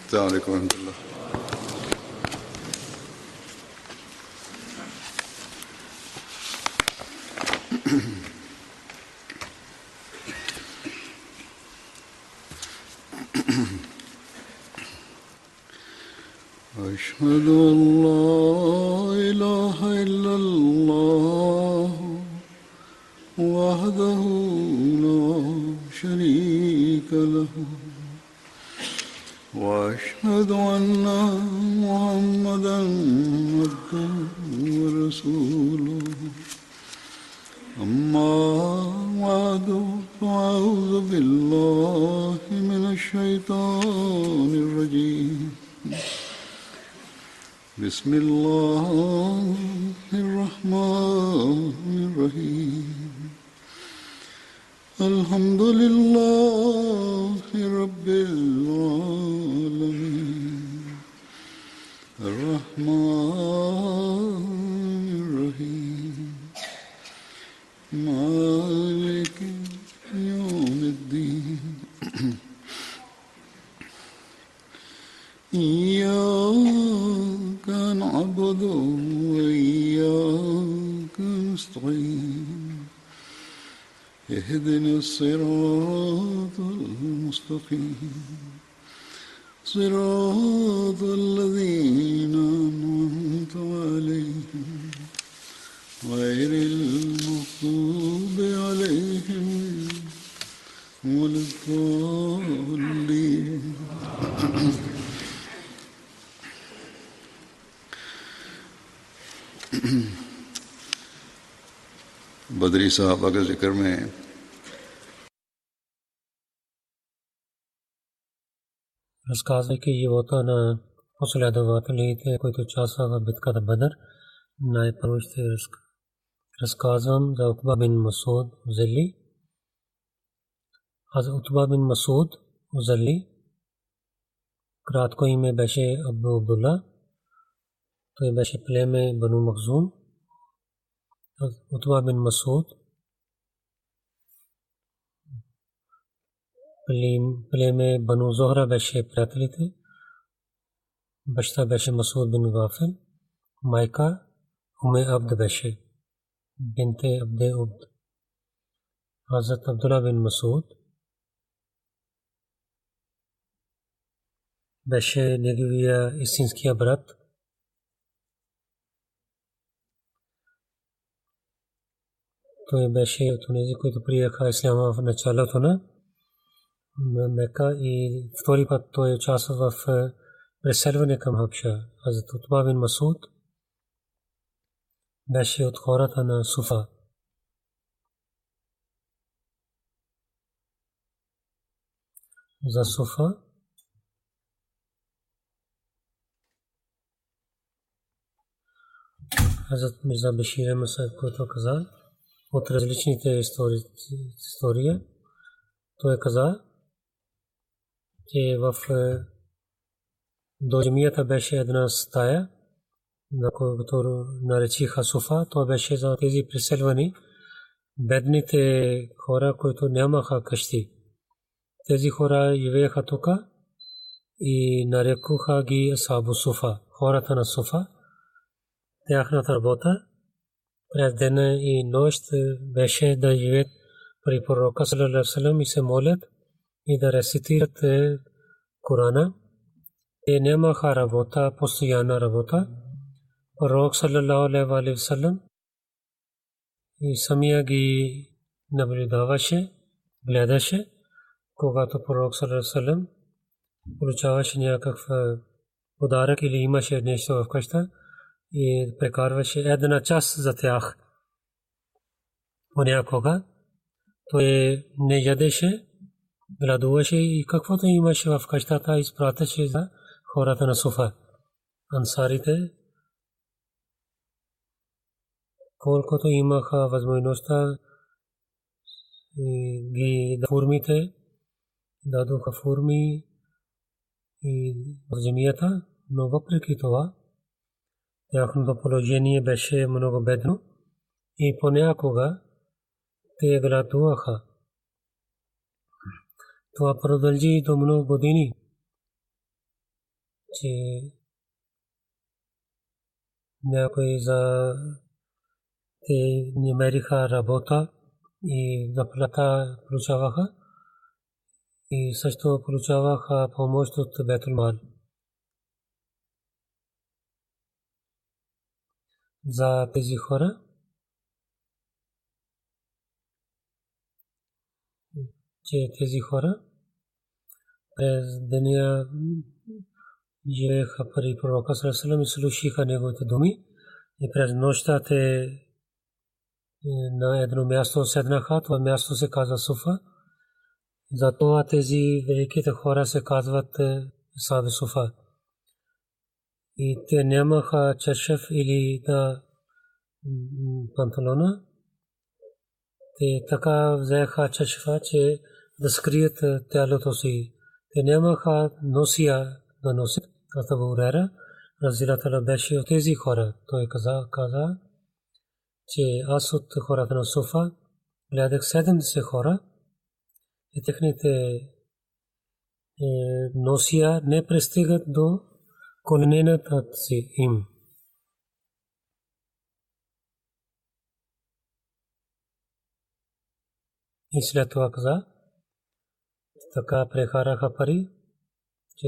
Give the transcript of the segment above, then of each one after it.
السلام عليكم ورحمة الله. أشهد أن لا إله إلا الله وحده لا شريك له وأشهد أن محمدًا عبده ورسوله أما بعد فأعوذ بالله من الشيطان الرجيم بسم الله الرحمن الرحيم الحمد لله رب العالمين الرحمن الرحيم مالك يوم الدين إياك نعبد وإياك نستعين اهدنا الصراط المستقيم صراط الذين أنعمت عليهم غير المغضوب عليهم ولا الضالين. बदरी साहबा के जिक्र में разказа ки живота на последователите, които участваха в битката Бадър. Най-първо ще разказвам за Утба бин Масуд Узали. Аз Утба бин Масуд Узали, кратко име беше Абу Абдулла. Той беше племе Бану Махзум. Утба бин Масуд племе Бану Зохра беше приятелите. Баща беше Масуд бин Гафил. Майка Уме Абд беше бинте Абде Убд. Хазрат Абдулла бин Масуд беше неговия истинския брат. Той беше от тези, които приеха исляма в началото на Мека и втори път той участва в преселване към Хабша. Хазрат Утба бин Масуд беше от хората на Суфа. За Суфа Хазрат Мирза Башир Масуд, който каза от различните истории, той каза, че в до джамията беше една стая, на която наречиха Суфа. Това беше за тези преселвани бедните хора, които нямаха къщи. Тези хора живееха тук и нарекоха ги Асхабу Суфа, хората на Суфа. Тяхната работа през ден и нощ беше да живеят при пророка саллаллаху алейхи ва саллям и се молят и да рецитират Корана. Те нямаха работа, постоянна работа. Пророк саллаллаху алейхи ва саллям и самия ги наблюдаваше, гледаше, когато пророк саллаллаху алейхи ва саллям получаваше някакъв подарък или имаше нещо в къща и прекарваше една час за тях. Понякога той не ядеше, гладуваше и каквото имаше в къщата изпратеше за хората на Суфа. Ансарите, колкото имаха възможността, ги формите, дадоха форми и в земята, но въпреки това тяхното положение беше много бедно и понякога те гладуваха. Това продължи до много години. че някои за те намериха работа и заплата получаваха и също получаваха помощ от Бейтул Мал. За тези хора че тези хора през деня живееха при пророка саллаллаху алейхи ва саллям и слушаха неговите думи и през нощта те на едно място седнаха, това място се казва Суфа. Затова тези великите хора се казват Асхаб Суфа. И те нямаха чершев или панталона. Те така взеха чершева, че да скрият тялото си. Те нямаха носия да носят. Абу Хурайра разилата ла беше от тези хора. Той каза, че аз от хората на Суфа гледах 70 хора и техните носия не пристигат до коленената си им. И след това каза, така прекараха пари, че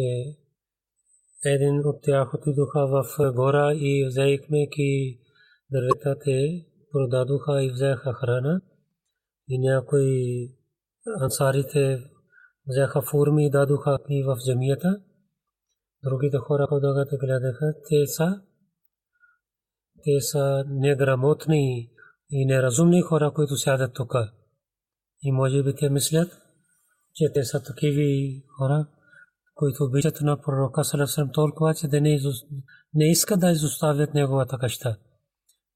един от тях отидоха в гора и вземайки дървета те продадоха и взеха храна. И някои ансарите взеха форми и дадоха и в джамията. Другите хора, когато гледаха, те са неграмотни и неразумни хора, които сядат тук. И може би те мислят, че те са такива хора, които обичат на пророка саллаллаху алейхи ва саллям толкова, че не искат да изоставят неговата къща.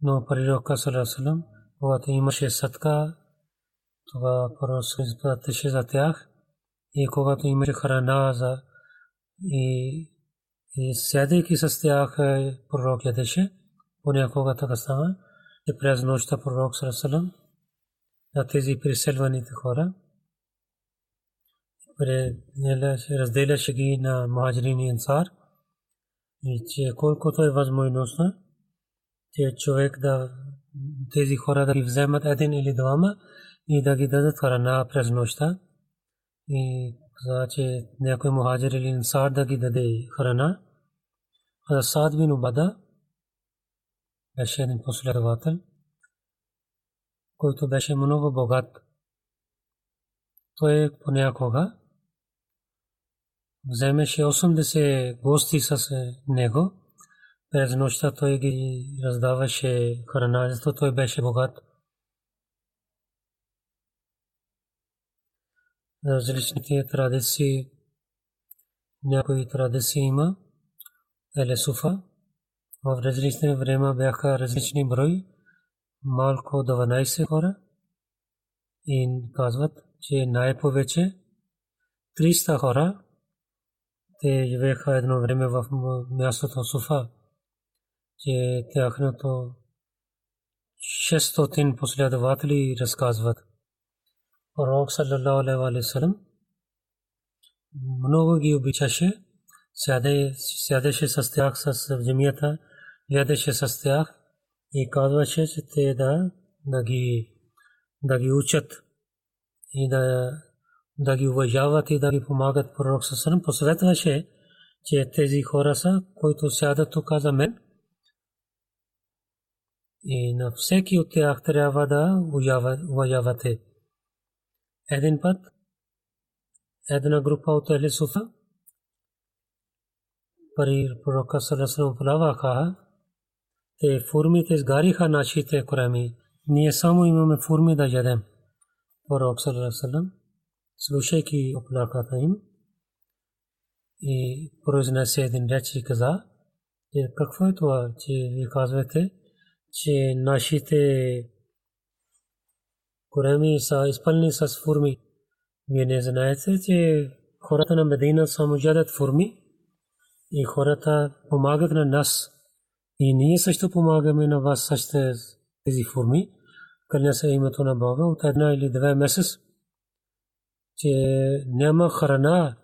Но пророка саллаллаху алейхи ва саллям, когато имаше садка, това пророк изпратеше за тях. И когато имаше храна и седейки с тях, пророк ядеше. Понякога така става, че през нощта пророк саллаллаху алейхи ва саллям на тези преселваните хора разделяше ги на мухаджирин и ансар. И че колкото е възможността, че човек тези хора да ги вземат един или двама и да ги дадат храна през нощта. И каза, че някой мухаджир или ансар да ги даде храна. Саад бин Убада беше един последовател, който беше много богат. Той понякога вземеше 80 гости с него. През нощта той ги раздаваше храна, защото той беше богат. Различните традиции, някои традиции има. Суфа в различни времена бяха различни брои, малко 12 хора. И казват, че най-повече 300 хора те живееха едно време в мястото Суфа, че тяхното 600 последователи разказват. Пророк саллаллаху алейхи ва саллям много ги обичаше, сядеше с тях с джамията, ядеше с тях и казваше, че те да ги учат и да ги уважават и да ги помагат. Пророк саллаллаху алейхи ва саллям посъветваше, че тези хора са, които сядат тук за мен, и на всеки от тях трябва да уважавате. Един път една група от Ахле Суфа при пророка саллаллаху алейхи ва саллям плаваха. Те формите изгариха нашите кореми. Ние само имаме форми да ядем. Пророк саллаллаху алейхи ва саллям, слушайки оплаката им, и произнесе един реч и каза, какво е това, че ви казвате, че нашите кореми са изпълнени с форми. Вие не знаете, че хората на Медина само ядат форми и хората помагат на нас. И ние също помагаме на вас с тези форми. Кълня се името на Бога от 1 или 2 месец, че няма храна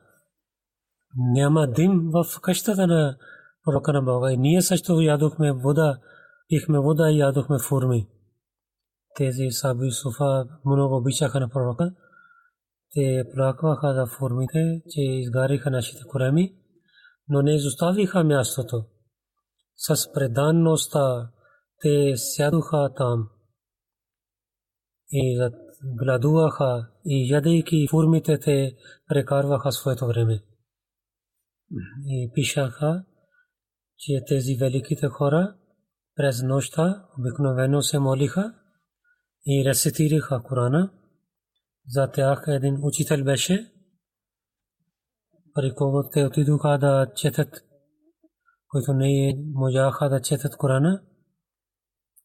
няма дим в къщата на пророка на Бога. И ние също ядохме вода, пихме вода и ядохме фурми. Тези саби суфа много обичаха на пророка. Те плакваха за фурмите, че изгариха нашите кореми, но не изоставиха мястото. С преданността те сядоха там и гладуваха и ядейки фурмите те прекарваха своето време. И пишаха, че тези великите хора през нощта обикновено се молиха и рецитираха Корана. За тях един учител беше, при когото те отидоха да четат, които не можаха да четат Корана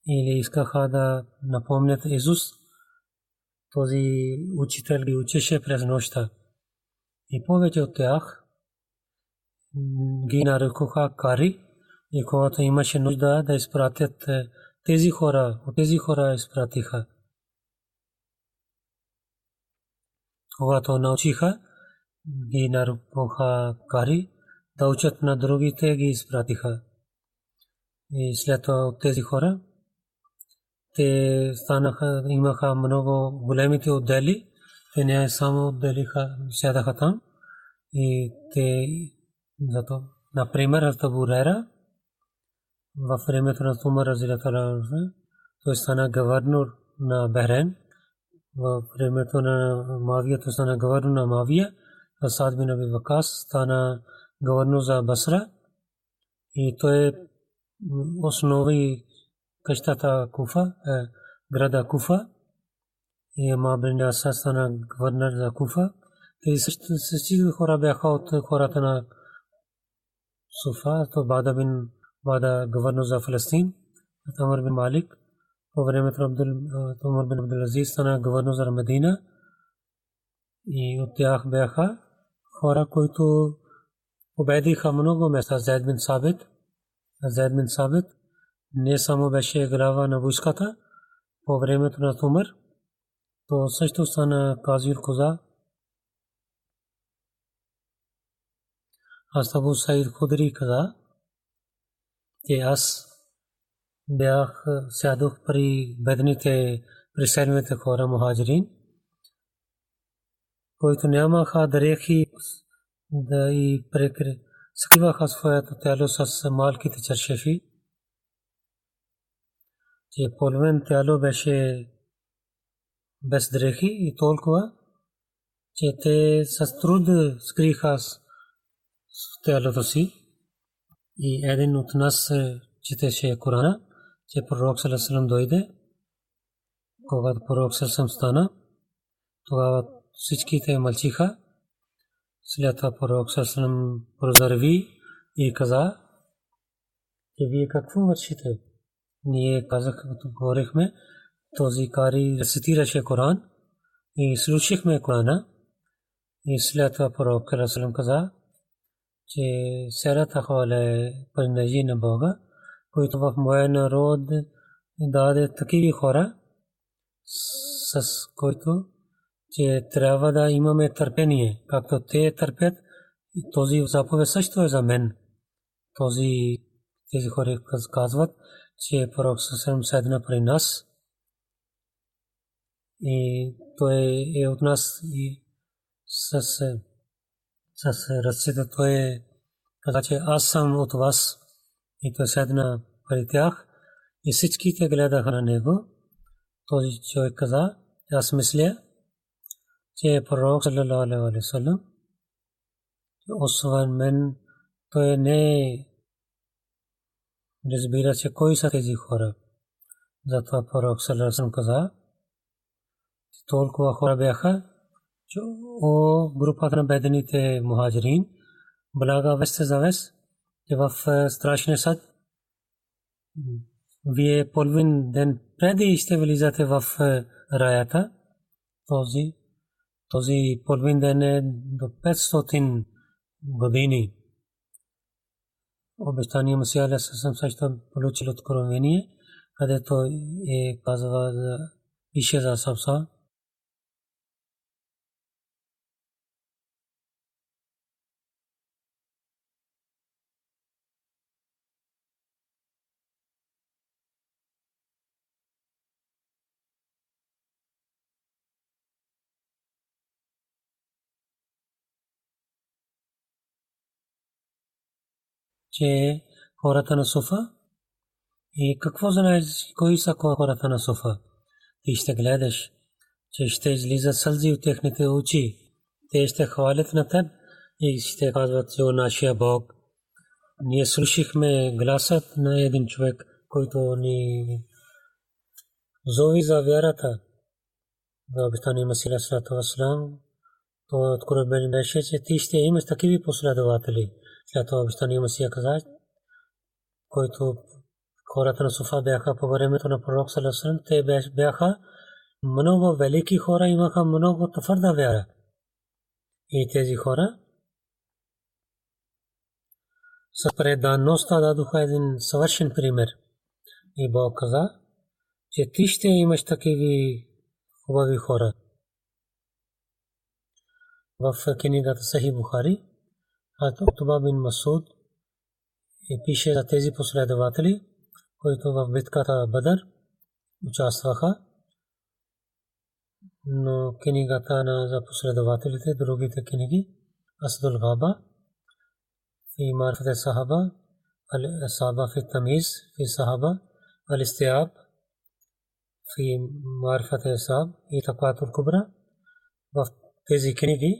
или искаха да напомнят Исус. Този учител ги учеше през нощта. И повече от тях ги нарекоха кари, и когато имаше нужда да изпратят тези хора, от тези хора изпратиха. Когато научиха, ги нарекоха кари, да учат на другите, ги изпратиха. И след това от тези хора, те станаха, имаха много големите отдели, те не само отделиха, сядаха там. И те, зато, например, Абу Хурайра, във времето на Умар разияллаху анху, той стана гувернер на Бахрейн. Във времето на Муавия той стана гувернер на Муавия. Саад бин Аби Вакас стана гувернер за Басра. И той основи къщата Куфа, града Куфа. И Амар бин Ясир стана гувернер за Куфа. Тези същите хора бяха от хората на Суфа, то бада гувернер за Фалестин, Амр бин Малик. По времето на Умар бин Абдул Азиз стана гувернер за Медина. И от тях бяха хора, които победиха много места. Зайд бин Сабит не само беше глава на войската по времето на Умар, то също стана Казир Коза. Абу Саид Худри каза, че аз бях сядох при бедните, при седмите хора мухаджирин, които нямаха дрехи да и скриваха своето тяло с малките чершефи, че половин тяло беше без дрехи и толкова, че те с труд скриха тялото си. И един от нас четеше Корана, че пророк саллаллаху алейхи ва саллям дойде. Когато пророк саллаллаху алейхи ва саллям стана, тогава всичките мълчиха. След това пророк саллаллаху алейхи ва саллям прозърви и каза, че вие какво вършите? Ние говорихме, този кари рецитираше Коран и слушахме Корана. И след това пророк саллаллаху алейхи ва саллям каза, че серата хвале принадлежи на Бога, който в моя народ даде такива хора, с които че трябва да имаме търпение, както те търпят. И този заповед също е за мен. Тези хора казват, че пророк съвсем седна при нас и той е от нас и с ръцете той каза, че аз съм от вас. И той седна при тях и всичките гледаха на него. Този човек каза, аз мисля, че пророк саллаллаху алейхи ва саллям, освен мен, той не разбира, че кой са тези хора. Затова пророк саллаллаху алейхи ва саллям каза, че толкова хора бяха, че групата на бедните мухаджирин, блага вест за вест, че в страшния съд вие половин ден преди ще влизате в раята. Този половин ден е до 500 години. Обещания Масия алейхи салам също получил откровение, където казва пише за Сабса. че хората на Суфа и какво знаеш кои са хората на Суфа. Ти ще гледаш, че ще излизат сълзи от техните очи. Те ще хвалят на теб и ще казват, че нашия Бог. Ние слушахме гласът на един човек, който ни зови за вярата. За обещания Масия саллаллаху алейхи ва саллям, то откровение беше, че ти ще имаш такива последователи. След това обещания Масия каза, който хората на Суфа бяха по времето на пророк саллаллаху алейхи ва саллям, те бяха много велики хора, имаха много твърда вяра. И тези хора с предаността дадоха един съвършен пример. И Бог каза, че ти ще имаш такива хубави хора. В книгата Сахих Бухари, Утба бин Масуд пише за тези последователи, които в битката Бадър участваха. Но книгата за последователите, другите книги, Асдул Габа, في معرفة الصحابة الصحابة في التمييز في الصحابة الاستيعاب في معرفة الصحابة и Тaqwatul Kubra в тези книги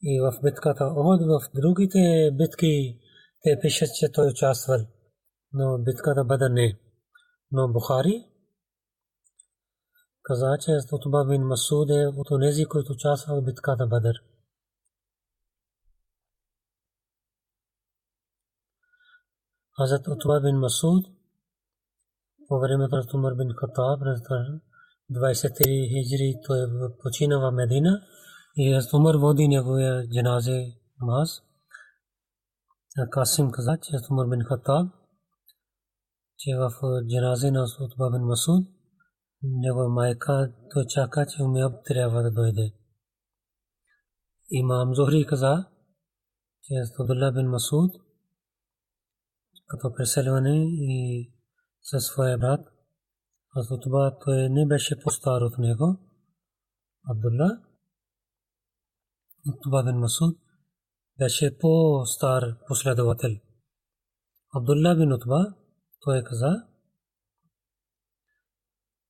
и в битката Охуд, в другите битки те пишат, че той участвал, но битката Бадър не. Но Бухари каза, че Утба бин Масуд е от онези, които участваха в битката Бадър. Хазрат Утба бин Масуд по времето на Умар бин Хаттаб 23 хиджри той почина в Медина и Хазрат Умар води неговия джаназе намаз. Касим каза, че Хазрат Умар бин Хаттаб, че в джаназе на Утба бин Масуд негова майка той чака, че умия трябва да дойде. Имам Зухри каза, че Абдулла бин Масуд като преселване и със своя брат, а това той не беше по-стар от него. Абдулла, Утба бин Масуд беше по-стар последовател. Абдулла бин Утба, той каза,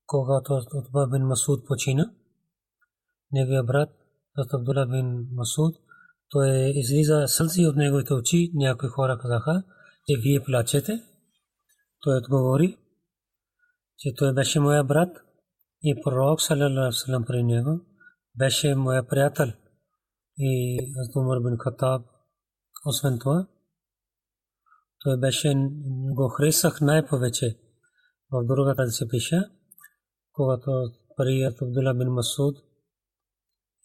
когато Утба бин Масуд почина, неговия брат Абдулла бин Масуд, той излиза сълзи от неговите очи. Някои хора казаха, че вие плачете. Той отговори, че той беше моя брат и пророк саллаллаху алейхи ва саллям при него беше моя приятел и Хазрат Умар бин Хаттаб. Освен това, той беше го харесах най-повече. В другата се пише, когато при Абдулла бин Масуд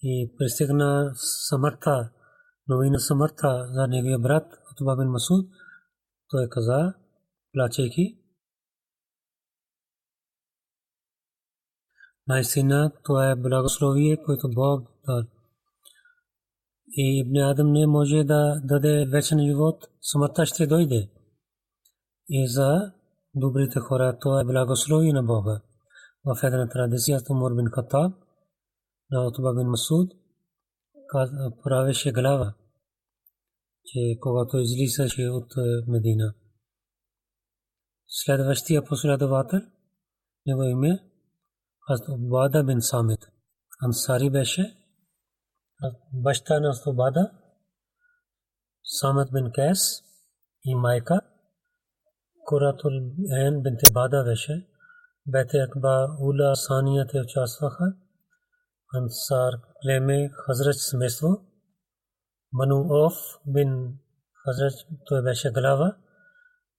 и пристигна смъртта, новина смъртта за неговия брат Утба бин Масуд, той каза, плачейки, наистина това е благословие, което Бог даде. И Ибн Адам не може да даде вечен живот, смъртта ще дойде. И за добрите хора това е благословие на Бога. В една традиция Умар бин Хаттаб на Утба бин Масуд правеше глава, че когато излизаше от Медина. Следващия последовател, него име Хазрат Убада бин Самит. Ансари беше баща на Убада, Самит бин Кайс и майка Куратул Айн бинт Бада беше. Бете Акба Ула Сания те участваха. Ансар племе Хазрат семейство. Бану Оф бин Хазрат, той беше глава,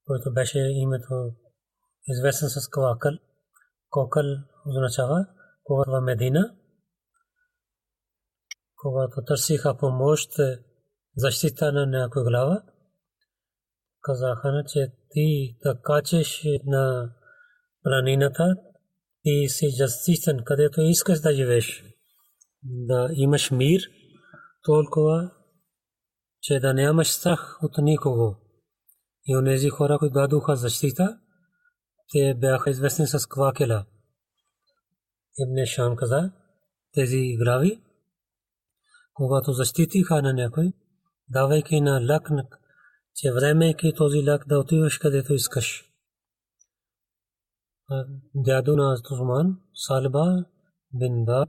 който беше името известен с Кавакъл. Кокъл означава когато в Медина, когато търсиха помощ, защита на някой глава, казаха, че ти да качеш на планината, ти си защитен, където искаш да живееш, да имаш мир, толкова, че да нямаш страх от никого. И онези хора, които дадоха защита, те бяха известни с Квакела. Ибн Шам каза, тези глави, когато защитиха на някой, давайки на лак че времейки този лак да отиваш където искаш. Дядо на Осман, Салба бин Дад,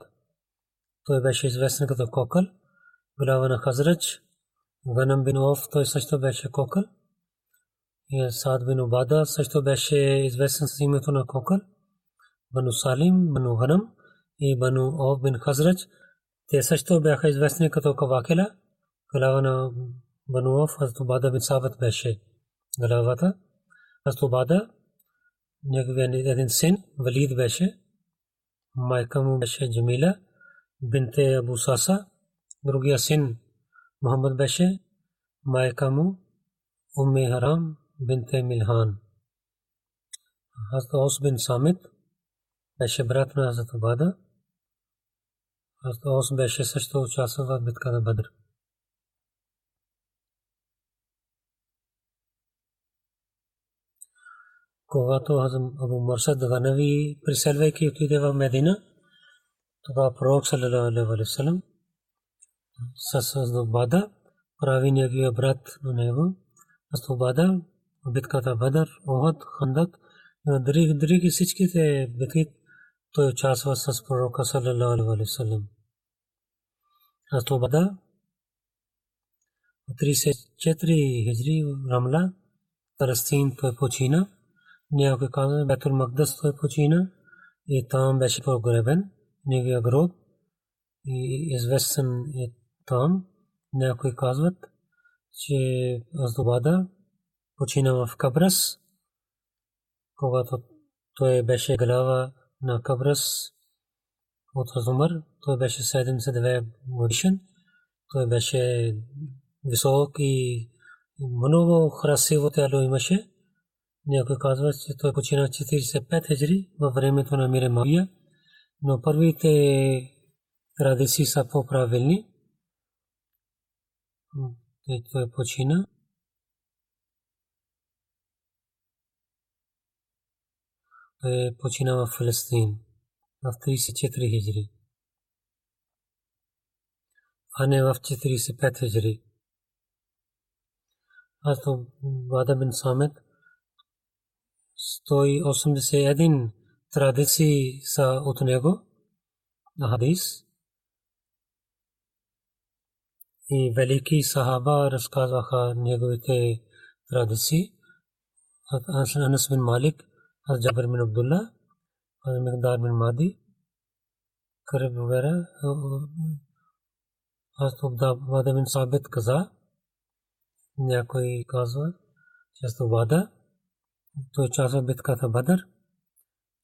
той беше известен като Кокъл, глава на Хазрач. Ганам бин Оф, той също беше Кокъл. И Саад бин Убада също беше известен с името на Кокъл. Бану Салим, Бану Ганам и Бану Оф бин Хазрач, те също бяха известни като Кавакела. Глава на Бану Оф, Хазрат Убада бин Сабит беше главата. Хазрат Убада, неговият един син, Валид беше. Майка му беше Джамила бинте Абу Саса. Другия син Мухаммад беше. Майка му Умми Харам бинте Милхан. Хазрат Ос бин Самит беше брат на Хазрат Убада. Хазрат Ос беше също участвал в битката на Бадр. Когато Абу Мурсад Ганави, преселвайки, отиде в Медина, тогава пророк саллалаху алейхи ва саллям с Убада прави неговия брат на него. С Убада в битката Бадър, Охад, Хандак, други всичките битки той участва с пророка саллалаху алейхи ва саллям. С Убада 34 хиджри Рамла, Палестин, той почина. Някой казва, Бейтул Мақдис той почина и там беше погребен, неговия гроб и известен е там. Някой казват, че Азубада почина в Кабрас, когато той беше глава на Кабрас от Умар. Той беше 72 годишен, той беше висок и много красиво тяло имаше. Някой казва, че той почина 45 хиджри във времето на Мир Муавия, но първите традиции са по-правилни. Той почина в Фалестин в 34 хиджри, а не в 45 хиджри. Аз то Убада бин Самит 181 традиции са от него на хадис и велики сахаба разказваха неговите традиции. Анас бин Малик, Джабир бин Абдулла, Мигдад бин Мади, Кариб вгайра. Убада бин Сабит каза, някой казва, че Убада той участва в битката Бадър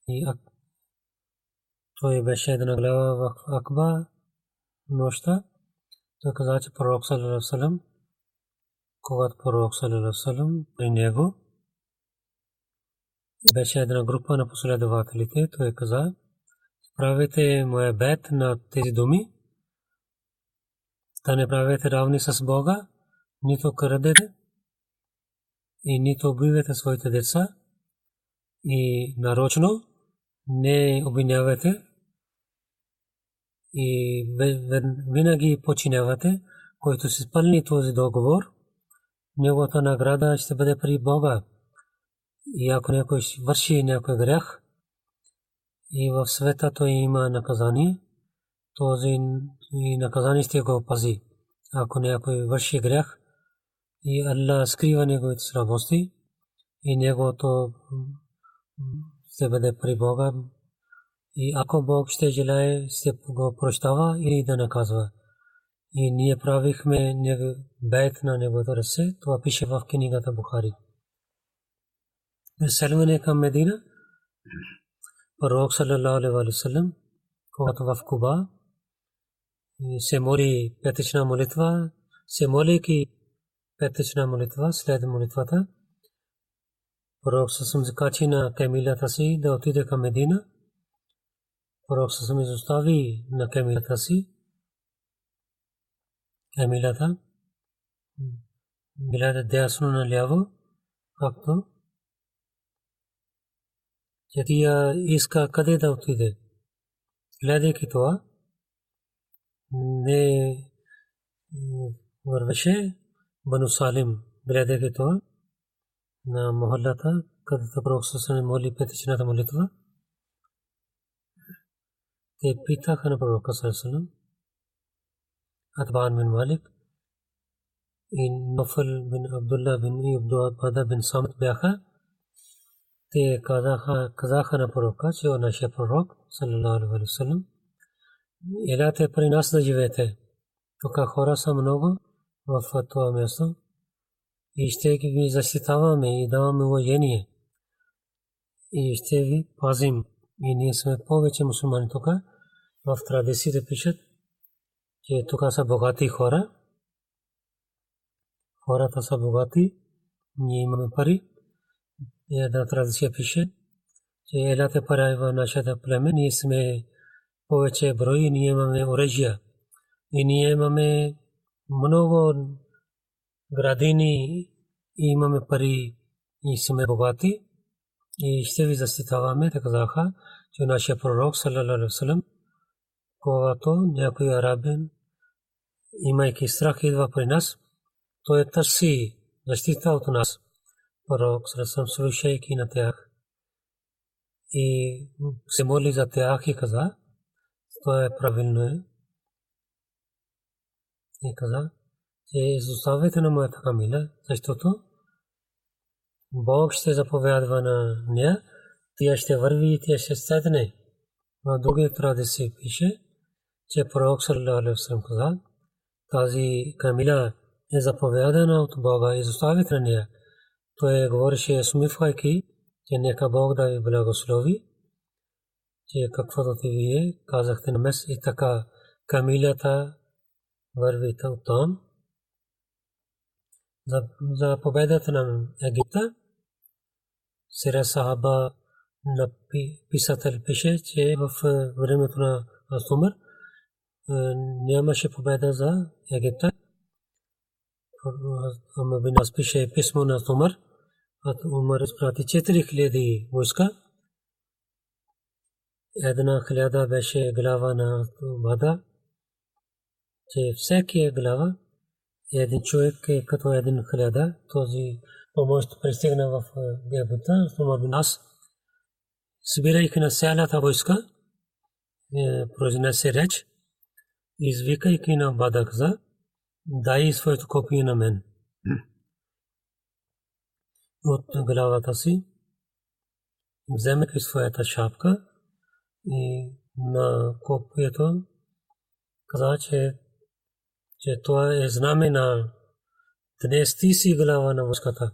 и той беше една глава в Акба нощта. Той каза, че пророк саллалаху алейхи ва саллям, когато пророк саллалаху алейхи ва саллям при него беше една група на последователите, той каза, правете моя бейт на тези думи, да не правете равни с Бога, нито крадете и нито убивате своите деца и нарочно не обвинявате и винаги починявате, който се изпълни този договор, неговата награда ще бъде при Бога. И ако някой върши някой грях и в света той има наказание, този наказание ще го пази. Ако някой върши грях и Аллах скрива неговите слабости и неговото ще бъде при Бога. И ако Бог ще желае, ще го прощава или да наказва. И ние правихме бейт на неговото ръце. Това пише в книгата Бухари. Преселване към Медина. Пророк саллалаху алейхи ва саллям, когато в Куба се моли петъчна молитва, се молейки петъчна молитва, след молитвата пророк съсъм закачи на камилата си да отиде към Медина. Пророк съсъм изостави на камилата си. Камилата гледа дясно наляво, както че тя иска къде да отиде. Гледайки това, не вървеше Бану Салим, гледайки това на мохалата, където пророк се моли петичната молитва. Те питаха на пророка саллаллаху Атбан бин Малик и Нофал бин Абдулlah бин Абдулlah бин Самт бяха. Те казаха на пророка, че е нашия пророк саллаллаху алейхи ва саллям. Елате при нас да живеете. Тук хора са много в това място и ще ви защитаваме и даваме уважение и ще ви пазим. И ние сме повече мусулмани тук. В традициите пишат, че тук са богати хора. Хората са богати, ние имаме пари. Една традиция пише, че елате пари в нашата племе, ние сме повече брои, ние имаме оръжия. И ние имаме много градини и имаме пари и сме богати. И ще ви защитаваме, така казаха, че нашия пророк саллаллаху алейхи ва саллям, когато някой арабин, имайки страх, идва при нас, той търси защита от нас. Пророк саллаллаху алейхи ва саллям, слушайки на тях и се моли за тях и каза, това е правилно. И каза, че изоставете на моята камила, защото Бог ще заповядва на нея, тя ще върви и тя ще седне. В други традиции пише, че пророк саллаллаху алейхи ва саллям каза, тази камила е заповядана от Бога, изоставете на нея. Той говореше усмихвайки, че нека Бог да ви благослови, че каквото ти вие казахте на мес и така камилата върви там. За победата на Египта, Сира Сахаба на писател пише, че в времето на Умар нямаше победа за Египта. Умар бин Аз пише писмо на Умар. Умар изпрати 4000 войска. Една 1000 беше глава на Бада, че всеки глава един човек е като 1000. Този помощ пристигна в Египта. Умар бин Аз, събирайки на цялата войска, произнесе реч, извикайки на Бада каза, дай своето копие на мен. От главата си, вземайки своята шапка и на копието каза, че това е знаме на днес ти си глава на войската.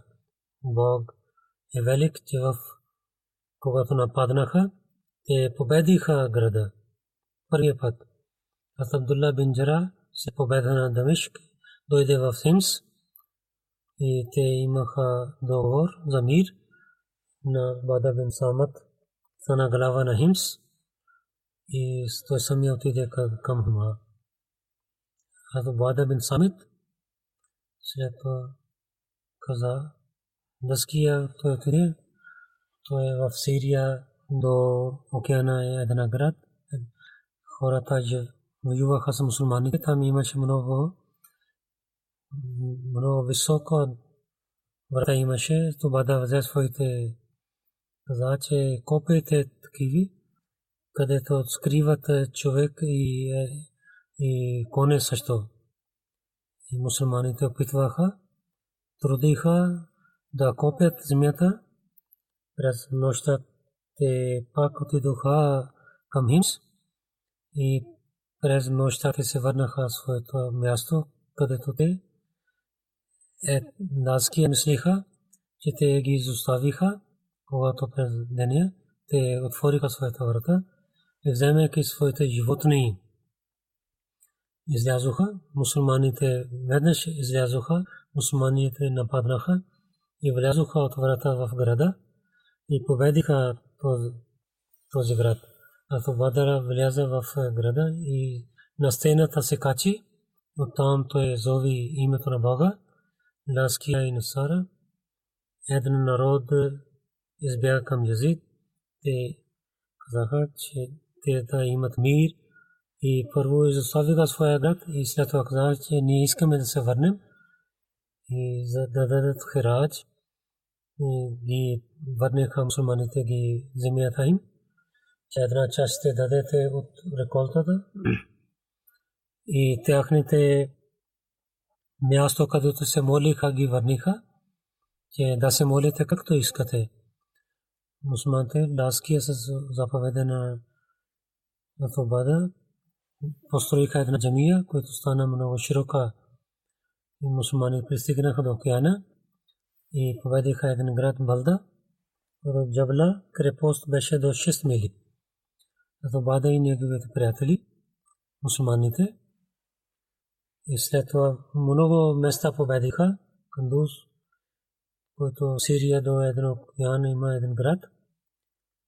Бог е велик, че когато нападнаха, те победиха града. Първият път. Аз Абдулlah бин Джара се победа на Дамишк, дойде в Химс и те имаха договор за мир на Бада бин Самат, стана глава на Химс и той самия отиде към Хума. Аз Бада бин Самит след това каза, Даския той отиде, той е в Сирия до океана е една град. Хората воюваха с мусулманите, там имаше много високо врата имаше, то Бада взе своите, каза, че копиите такиви, където скриват човек и коне също. И мусулманите опитваха, трудиха да копят земята. През нощта те пак отидоха към Химс и през нощта те се върнаха в своето място, където те Даския мислиха, че те ги изоставиха, когато през деня те отвориха своята врата и вземайки своите животни излязоха. Мусулманите веднъж излязоха, мусулманите нападнаха и влязоха от врата в града и победиха този град. А Бадра вляза в града и на стената се качи, оттам той зови името на Бога, Лаския и Насара. Един народ избяга към Язид. Те казаха, че те да имат мир и първо изоставиха своя град и след това казаха, че ние искаме да се върнем и за да дадат хирач, ги върнаха мусулманите ги земята им, че една част ще дадете от реколтата и тяхните място, където се молиха, ги върниха, че да се молите както искате. Мусулманите лаския с заповеда на Тобада построиха една джамия, която стана много широка. И мусулмани пристигнаха до океана и победиха един град Балда. От Джабла крепост беше до 6 мили. Тобада и неговите приятели, мусулманите. И след това много места победиха. Кандуз, който Сирия до един океан има един град.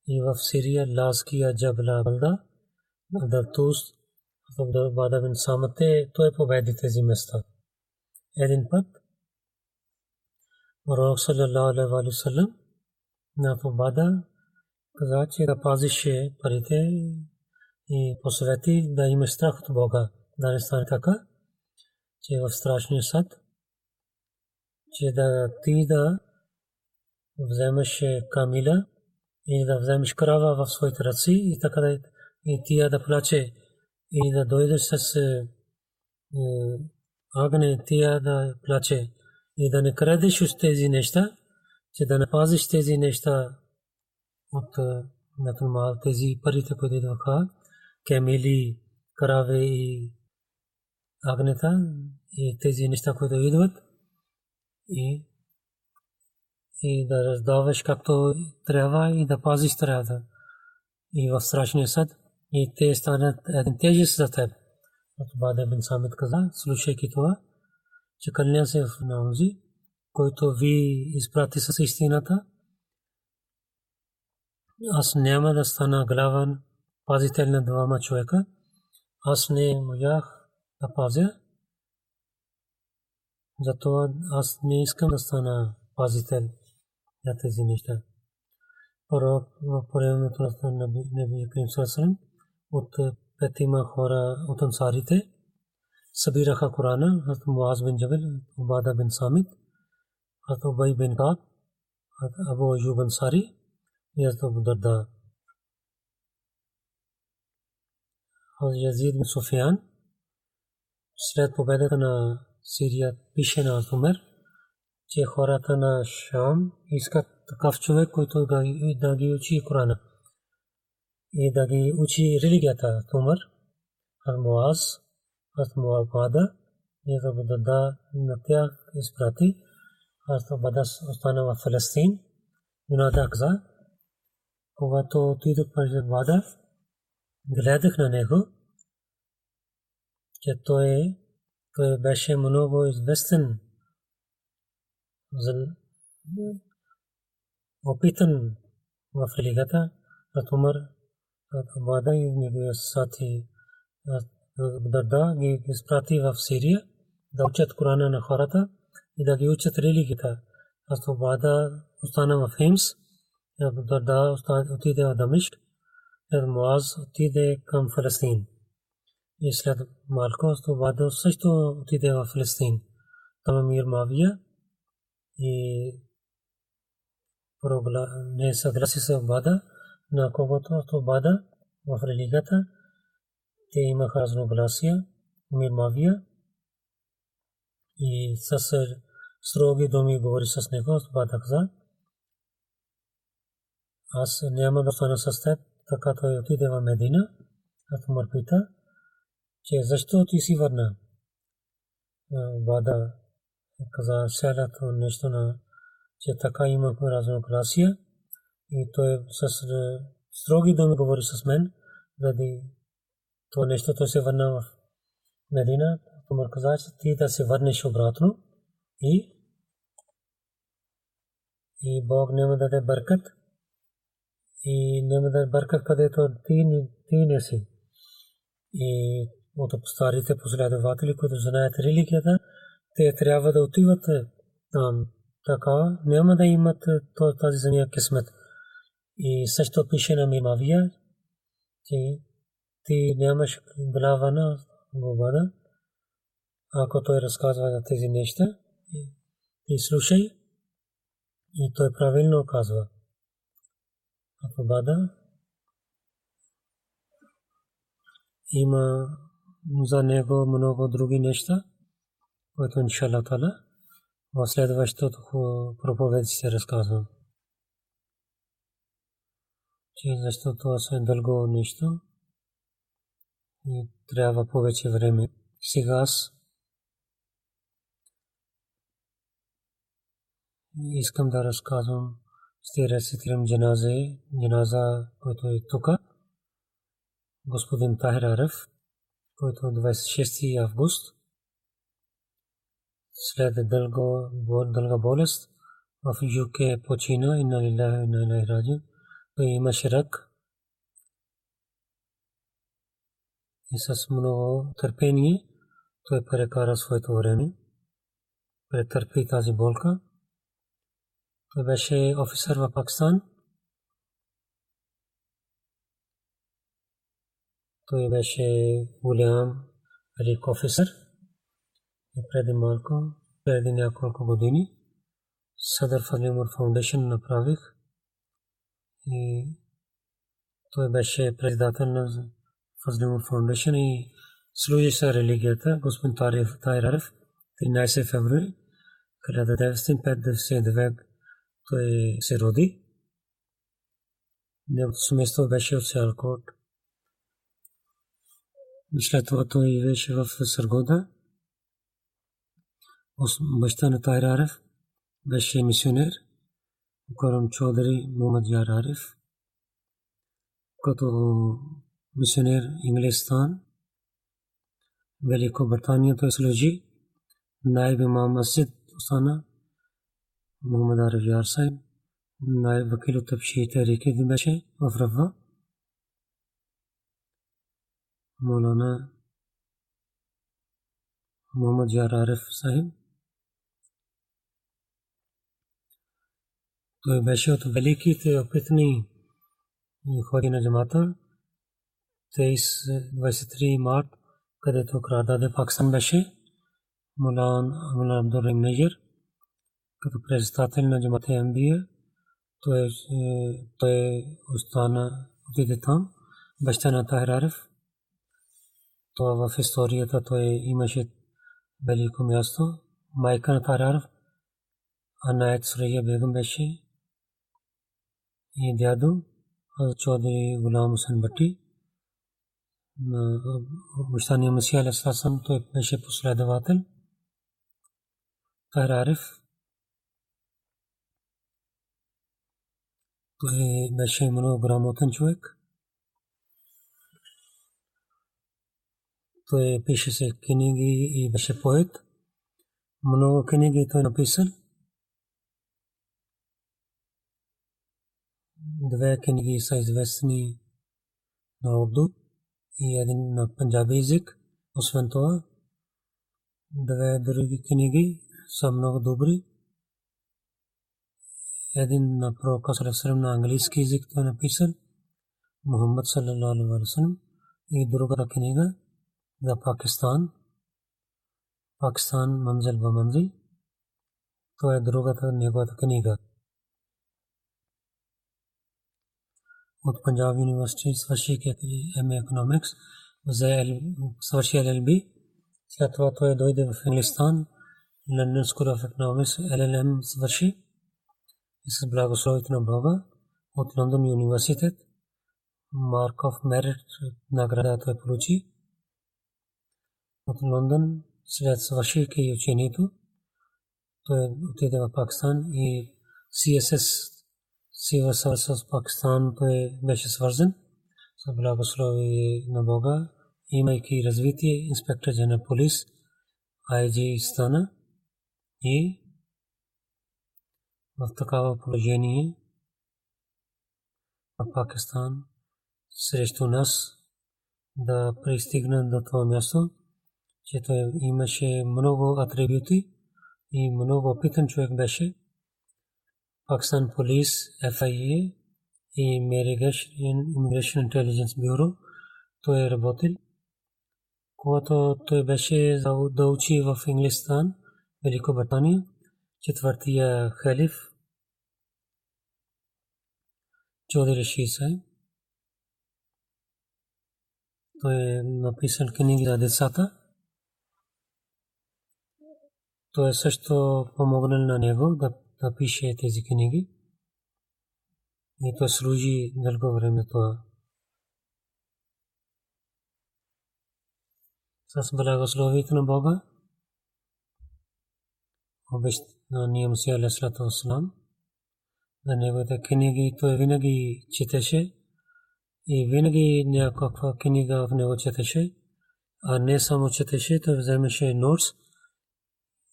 И в Сирия Лаския, Джабла, Балда, Далтус, Бада бин Самате, той победи тези места. Един път Пророк саллаллаху алейхи ва саллям на Бада каза, че да пазише парите и посъвети да има страх от Бога. Да не стане така, че в страшния съд, че да ти да вземеш камила и да вземеш крава в своите ръци и така да и тия да плаче и да дойдеш с агне тия да плаче и да не крадеш от тези неща, че да не пазиш тези неща от натурмал, тези парите, които идваха, камели, крави и агнета и тези неща, които идват и да раздаваш както трябва и да пазиш трябва. И в страшния съд и те станат един тежест за теб. Бада бин Самит каза, слушайки това, че кълня се в онзи, който ви изпрати с истината, аз няма да стана главен пазител на двама човека. Аз не можах да пазя, затова аз не искам да стана пазител на тези неща. Пророк в времето на Небия Карим саллаллаху от петима хора от ансарите събираха Корана, Хазрат Муаз бин Джабал, Убада бин Самит, Хазрат Убай бин Кааб, Абу Айюб Ансари и Хазрат Абу Дарда. Хазрат Язид бин Суфиян след победата на Сирия пише на Умар, че хората на Шам искат такъв човек, който да ги учи Корана и да ги учи религията. Умар, Муаз, Муабада и Абу Дарда на тях изпрати. Бада остана в Палестин. Юнада каза, когато отидох през Бада, гледах на него, че той беше много известен, опитан в религията. Умар, Бада и неговия сати Дарда ги изпрати в Сирия да учат Корана на хората и да ги учат религията. Бада остана в Химс, Дарда отиде в Дамишк, Муаз отиде към Палестин. И след малко Бада също отиде в Палестин. Там Амир Мавия и не съгласи с Бада, на когото Бада в религията. Те имаха разногласия, Амир Мавия, и с строги думи говори с него. Бада каза, аз няма да остана с теб, така той отиде в Медина. Умар пита, че защо ти си върна? Бада каза цялото нещо, че така имахме разногласия и той с строги думи говори с мен, заради това нещо той се върна в Медина. Умар каза, че ти да се върнеш обратно и Бог няма да даде бъркат и няма да даде бъркат, където ти не си. И от старите последователи, които знаят религията, те трябва да отиват там. Така няма да имат тази земя късмет. И също пише на Мавия, че ти нямаш глава на Бада, ако той разказва за тези неща. Ти слушай и той правилно казва. В Бада има за него много други неща, които иншаллах таала в следващото проповед се разказвам. Защото това е дълго нещо и трябва повече време. Сега аз искам да разказвам, ще рецитирам джаназа, който е тук. Господин Тахир Ареф, който 26 август, след дълга болест в ЮК почина, инна лилляхи ва инна илайхи раджиун. Той имаше рак и с много търпение той прекара своето време, претърпи тази болка. Той беше офицер в Пакистан. Той беше голям велик офицер и преди няколко години Садър Фазли Умар Фаундейшн направих и той беше председател на Фазли Умар Фаундейшн и служеше религията. Господин Тахир Ареф, 13 февруари 1959 той се роди. Неговото семейство беше от Сиалкот. След това той беше в Саргода. Баща на Тахир Ареф беше мисионер, Корам Чодри Мухаммад Яр Ареф, като мисионер Инглистан, Великобритания той служи. Наиб имам масджид остана Мухаммад Ареф Яр Сайб, наиб вакил от Табшир Тарики беше в Рава. Маулана Мухаммад Яр Ареф Сайб, той беше от великите опитни ходи на джамата. 23 март, където Крададе Пакистан беше, Мулана Абдуррахим Найер, като председател на джамата Амбия, той остана, отиде там. Баща на Тахир Ареф, това в историята той имаше велико място. Майка на Тахир Ареф, Анаят Сурайя Бегъм беше и дядо Чодри Гулам Хусейн Бати. Обещания Масия алейхи салам, той беше последовател. Тахир Ареф той беше много грамотен човек. Той пишеше книги и беше поет. Много книги той написал. 2 книги са известни на урду и един на панджаби език. Освен това, 2 други книги са много добри. Един на пророка саллаллаху на английски език той написал, Мухаммад саллаллаху алейхи ва саллям, и другата книга за Пакистан манзил ва манзил. Това е другата неговата книга. от Punjab University свърши MA Economics, свърши LLB. След това той дойде в Англистан, London School of Economics, LLM свърши и с благословието на Бога от Лондон университет. Mark of Merit награда той получи от Лондон. След свършийки учението, той отиде в Пакистан и CSS Civil Service Пакистан той беше свързан с благословие на Бога, имайки развитие, инспектор на полис, IG стана и в такава положение в Пакистан срещу нас да пристигна до това място, че той имаше много атрибути и много опитен човек беше. Pakistan Police, FIA и Immigration Intelligence Bureau той работил. Когато той беше да учи в Инглистан, Великобритания, четвъртия халиф Чодри Шисай. Той е написан книги за децата. Той също помогнал на него да пише тези книги. И той служи дълго време това. С благословието на Бога обещания Мусия алейхиссалату вассалам на неговите книги той винаги четеше и винаги някаква книга в него четеше, а не само четеше, той вземеше нотс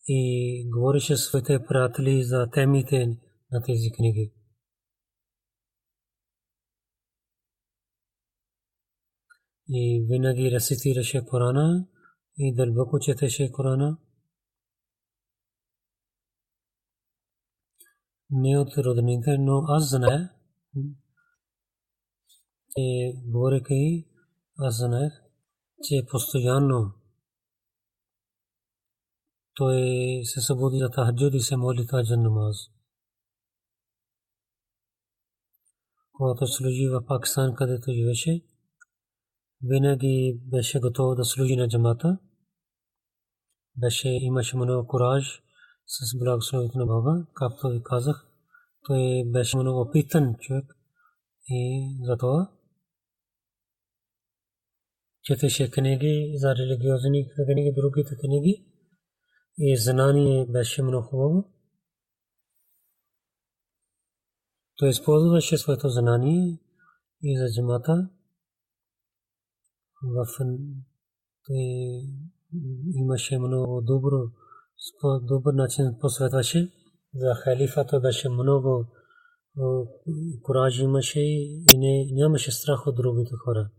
и говореше своите приятели за темите на тези книги. И винаги рецитираше Корана и дълбоко четеше Корана. Не от роднините, но аз знае, че говорейки, аз знаех, че постоянно той се събуди за тахаджуд и се моли таджуд намаз. Когато служи в Пакистан, където живеше, винаги беше готов да служи на джамата. Имаше много кураж с благословението на Бога, както ви казах. Той беше много опитан човек и затова четеше книги за религиозни книги, другите книги и знание беше много хубаво. Той използваше своето знание и за джамата. Имаше много добър начин посветваше за халифа. Той беше много кураж имаше и нямаше страх от другите хора.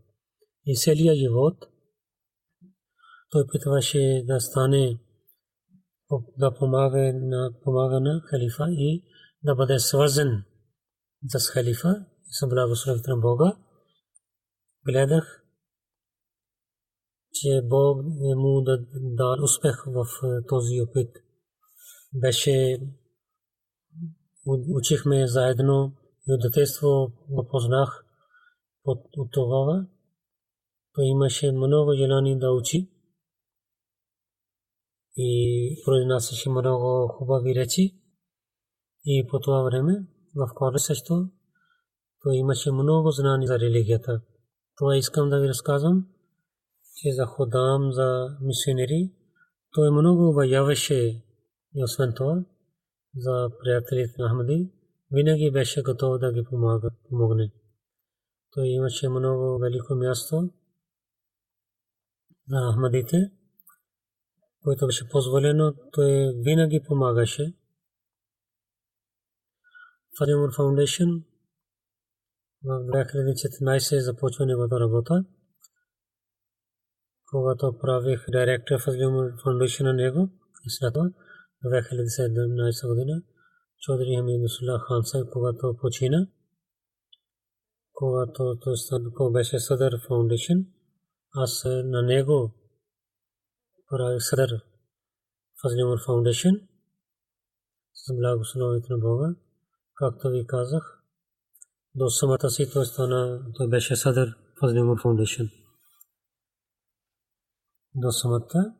И целия живот той питваше да стане, да помага на халифа и да бъде свързан с халифа и с благословението на Бога. Гледах, че Бог му дал успех в този опит. Учихме заедно и от детство го познах от това. Той имаше много желание да учи и произнасяше много хубави речи. И по това време в коледж също той имаше много знания за религията. Това искам да ви разказвам, че за ходам, за мисионери, той много уважаваше и освен това за приятелите на Ахмади, винаги беше готов да ги помогне. Той имаше много велико място за Ахмадите, което беше позволено, той винаги помагаше. Фазил Фаундейшн в 2014 започва неговата работа. Когато правих директор Фазил Фаундейшн на него, и след това 2017 година, Чодри Хамидулlah Хан Сахиб, когато почина, когато той беше Садър Фаундейшн, аз на него правих Садър Фазил Фаундейшн с благословението на Бога. Както ви казах, до самата си той беше Садър Фазил Фаундейшн. До самата,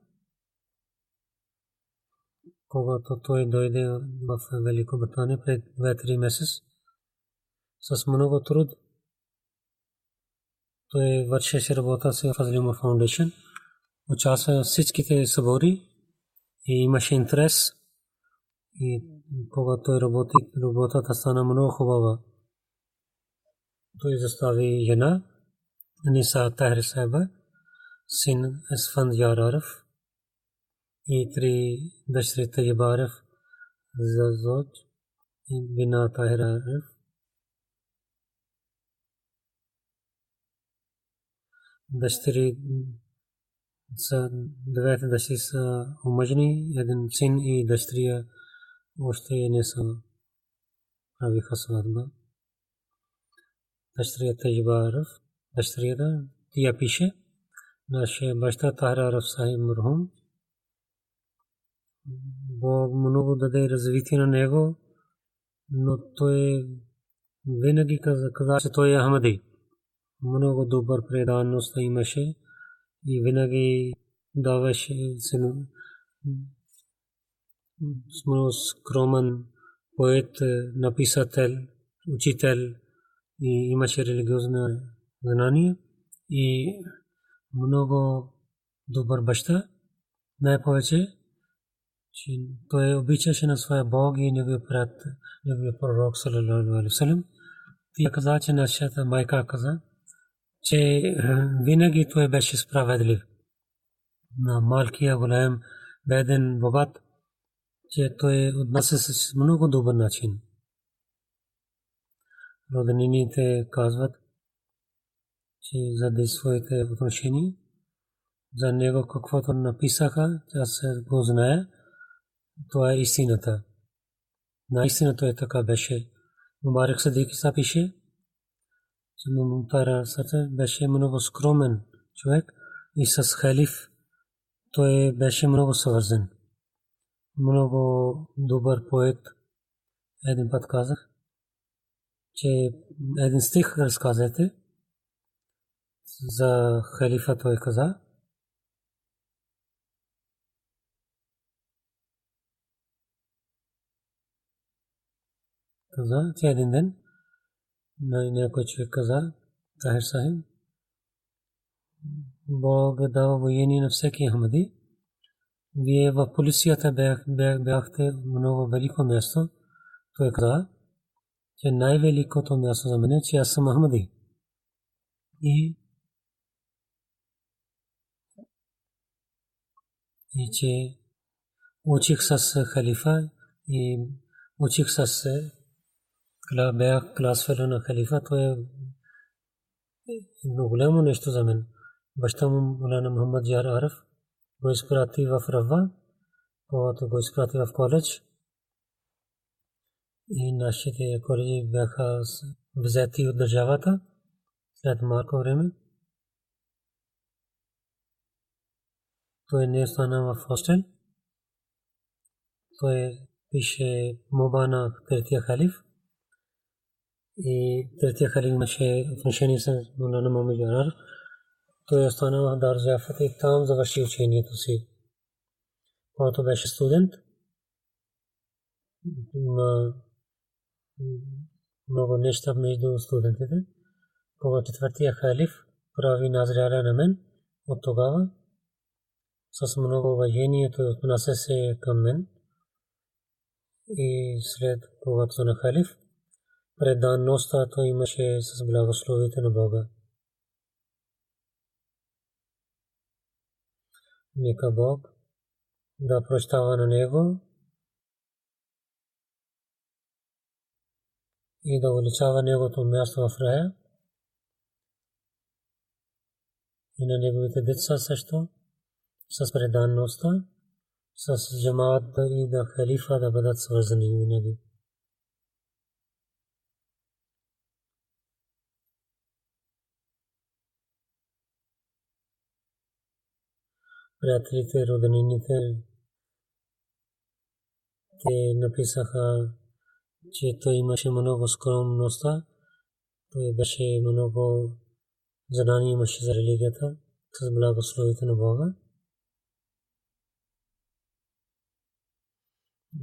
когато той дойде в Великобритания пред 2-3 месеца, с много труд той вършеше работа с Фазил Фаундейшн. Участва в всичките събори и имаше интерес. И когато той работата стана много хубава. Той застави жена Ниса Тахир Сайба, син Есфанд Яраров и 3 дъщери Таибаров, Зазот и Бина Тахир Ариф. Дъщери са, 9 дъщери са омъжени, един син и дъщеря още не са правиха сватба. Дъщеря Таибаров, дъщерята тя пише, нашия баща Тахир Ариф Сахиб Мърхум Бог много даде развитие на него, но той винаги каза, че той е Ахмади. Много добър преданост имаше и винаги даваше много скромен поет, написател, учител и имаше религиозно знание и много добър баща. Най-повече, че той обичаше на своя Бог и неговия пророк салалаху алейхи ва саллям. Тя каза, че нашата майка каза, че винаги той беше справедлив. На малкия голям, беден, богат, че той отнася се с много добър начин. Роднините казват, че заради своите отношения, за него каквото написаха, аз го зная, това е истината. Наистина той така беше. Мубарак Садик пише, че Мумтара Сата беше много скромен човек и с халиф той беше много свързан. Много добър поет. Един път казах, че един стих разказате за халифа, той каза. Каза, че един ден някой човек каза, Тахир Сахиб, Бог дава воени на всеки Ахмади. Вие в полицията бяхте много велико място. Той каза, че най-великото място за мен е, че аз съм Ахмади. И че учих с халифа и учих с бях класфело на халифа. То е много голямо нещо за мен. Баща му Мулана Мухаммад Яр Ариф го изпрати в Рава, когато го изпрати в коледж. И нашите коледжи бяха взети от държавата след малко време. Той не остана в хостел. Той пише моба на третия халиф. И третия халиф имаше отношение с Мулана Мухаммад Яр Ариф. Той остана в Дар Зафат и там завърши учението си. Когато беше студент, много неща между студентите. Когато четвъртия халиф прави назряля на мен, от тогава с много уважение той отнася се към мен. И след когато на халиф, преданността той имаше с благословите на Бога. Нека Бог да прощава на него и да увеличава неговото място в рая и на неговите деца също с преданността, с джамаат и да халифа да бъдат свързани винаги. Приятелите, роднините, те написаха, че той имаше много скромността, той беше много знание имаше за религията с благословите на Бога.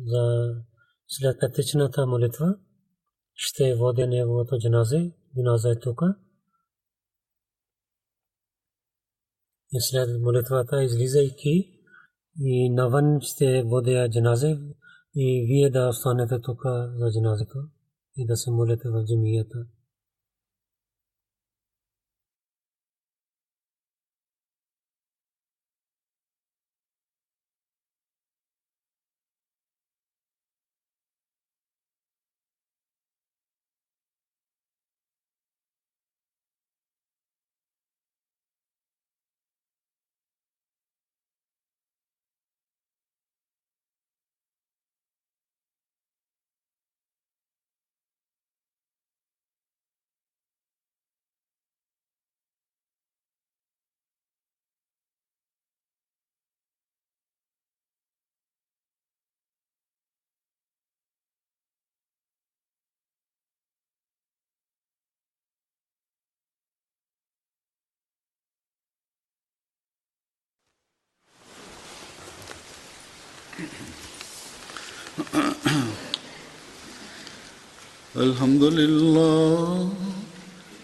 За след петичната молитва ще водя неговото джаназе. Джаназа е тук. И след молитвата излизайки и навън ще водя джаназе и вие да останете тук за джаназето и да се молите в джамията.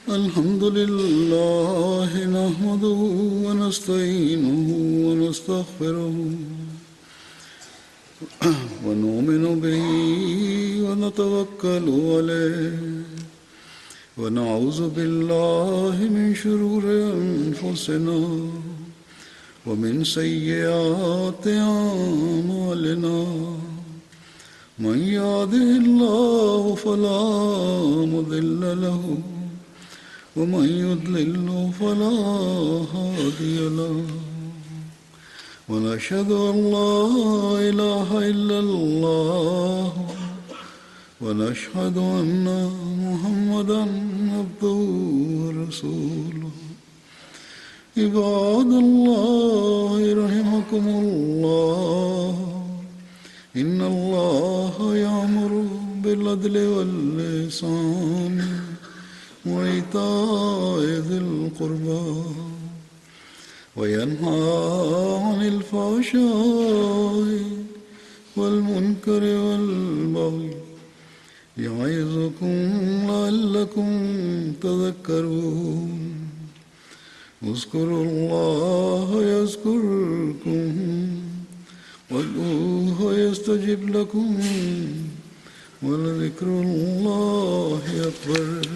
الحمد لله نحمده ونستعينه ونستغفره ونؤمن به ونتوكل عليه ونعوذ بالله من شرور أنفسنا ومن سيئات أعمالنا من يهده الله فلا مضل له ومن يضلل فلا هادي له ونشهد أن لا إله إلا الله ونشهد أن محمدا عبده ورسوله عباد الله رحمكم الله إن الله يأمر بالعدل والإحسان وإيتاء ذي القربى وينهى عن الفحشاء والمنكر والبغي يعظكم لعلكم تذكرون اذكروا الله يذكركم وادعوه يستجب لكم ولذكر الله أكبر.